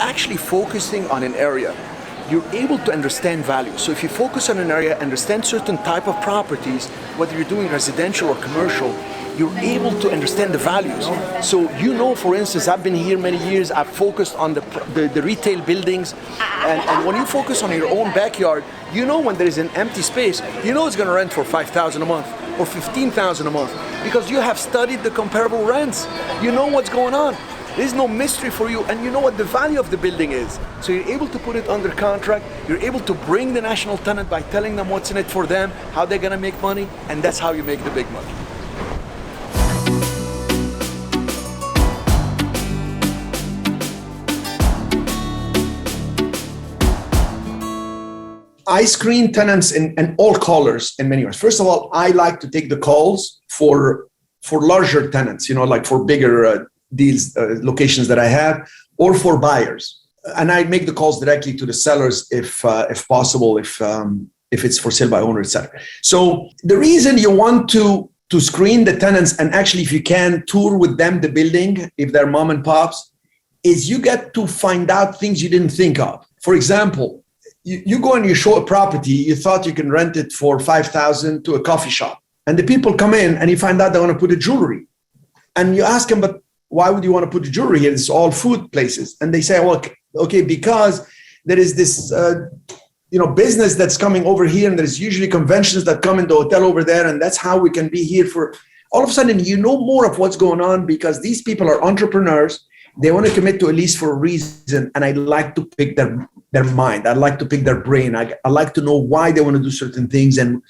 actually focusing on an area, you're able to understand value. So if you focus on an area, understand certain type of properties, whether you're doing residential or commercial, you're able to understand the values. So for instance, I've been here many years, I've focused on the retail buildings, and when you focus on your own backyard, when there is an empty space, it's gonna rent for $5,000 a month or $15,000 a month, because you have studied the comparable rents. You know what's going on. There's no mystery for you, and you know what the value of the building is. So you're able to put it under contract, you're able to bring the national tenant by telling them what's in it for them, how they're gonna make money, and that's how you make the big money. I screen tenants in all colors in many ways. First of all, I like to take the calls for larger tenants, like for bigger deals, locations that I have, or for buyers. And I make the calls directly to the sellers if possible, if it's for sale by owner, etc. So the reason you want to screen the tenants, and actually if you can tour with them the building, if they're mom and pops, is you get to find out things you didn't think of. For example, you go and you show a property, you thought you can rent it for $5,000 to a coffee shop. And the people come in and you find out they want to put a jewelry. And you ask them, but why would you want to put a jewelry here? It's all food places. And they say, well, okay, because there is this business that's coming over here, and there's usually conventions that come in the hotel over there, and that's how we can be here for. All of a sudden, you know more of what's going on, because these people are entrepreneurs. They want to commit to a lease for a reason, and I like to pick their mind. I like to pick their brain. I like to know why they want to do certain things and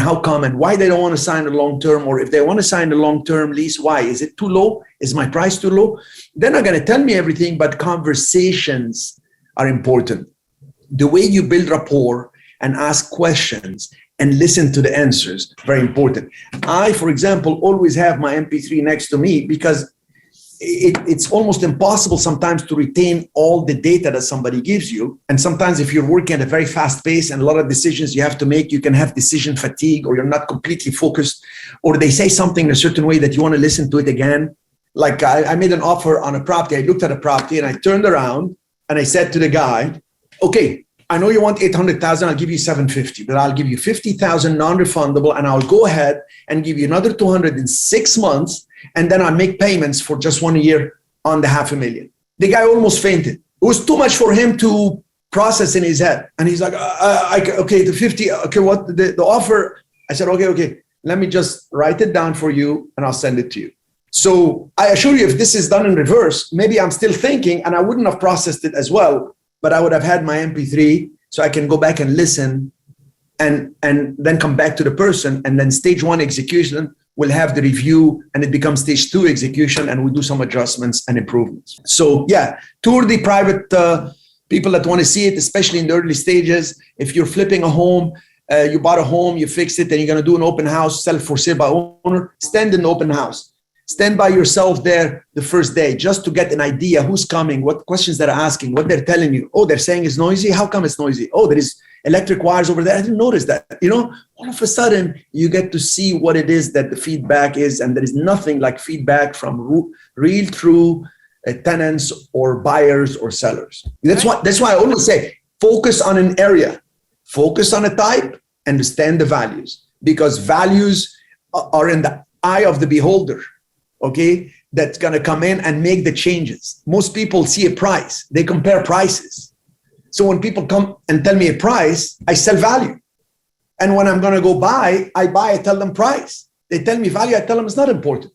how come, and why they don't want to sign a long-term, or if they want to sign a long-term lease, why? Is it too low? Is my price too low? They're not going to tell me everything, but conversations are important. The way you build rapport and ask questions and listen to the answers, very important. I, for example, always have my MP3 next to me, because it's almost impossible sometimes to retain all the data that somebody gives you. And sometimes if you're working at a very fast pace and a lot of decisions you have to make, you can have decision fatigue, or you're not completely focused, or they say something in a certain way that you want to listen to it again. Like I made an offer on a property. I looked at a property and I turned around and I said to the guy, okay, I know you want 800,000, I'll give you 750, but I'll give you 50,000 non-refundable, and I'll go ahead and give you another 200 in 6 months. And then I make payments for just 1 year on the $500,000. The guy almost fainted. It was too much for him to process in his head. And he's like, okay, the 50, okay, what the offer? I said, okay, let me just write it down for you and I'll send it to you. So I assure you, if this is done in reverse, maybe I'm still thinking, and I wouldn't have processed it as well, but I would have had my MP3 so I can go back and listen and then come back to the person. And then stage 1 execution, we'll have the review, and it becomes stage 2 execution, and we do some adjustments and improvements. So yeah, tour the private people that want to see it, especially in the early stages. If you're flipping a home, you bought a home, you fixed it, and you're going to do an open house, sell it for sale by owner, stand in the open house. Stand by yourself there the first day, just to get an idea who's coming, what questions they're asking, what they're telling you. Oh, they're saying it's noisy. How come it's noisy? Oh, there is electric wires over there. I didn't notice that. All of a sudden you get to see what it is that the feedback is. And there is nothing like feedback from real true tenants or buyers or sellers. That's why I always say, focus on an area, focus on a type, understand the values, because values are in the eye of the beholder. Okay, that's going to come in and make the changes. Most people see a price. They compare prices. So when people come and tell me a price, I sell value. And when I'm going to go buy, I tell them price. They tell me value, I tell them it's not important.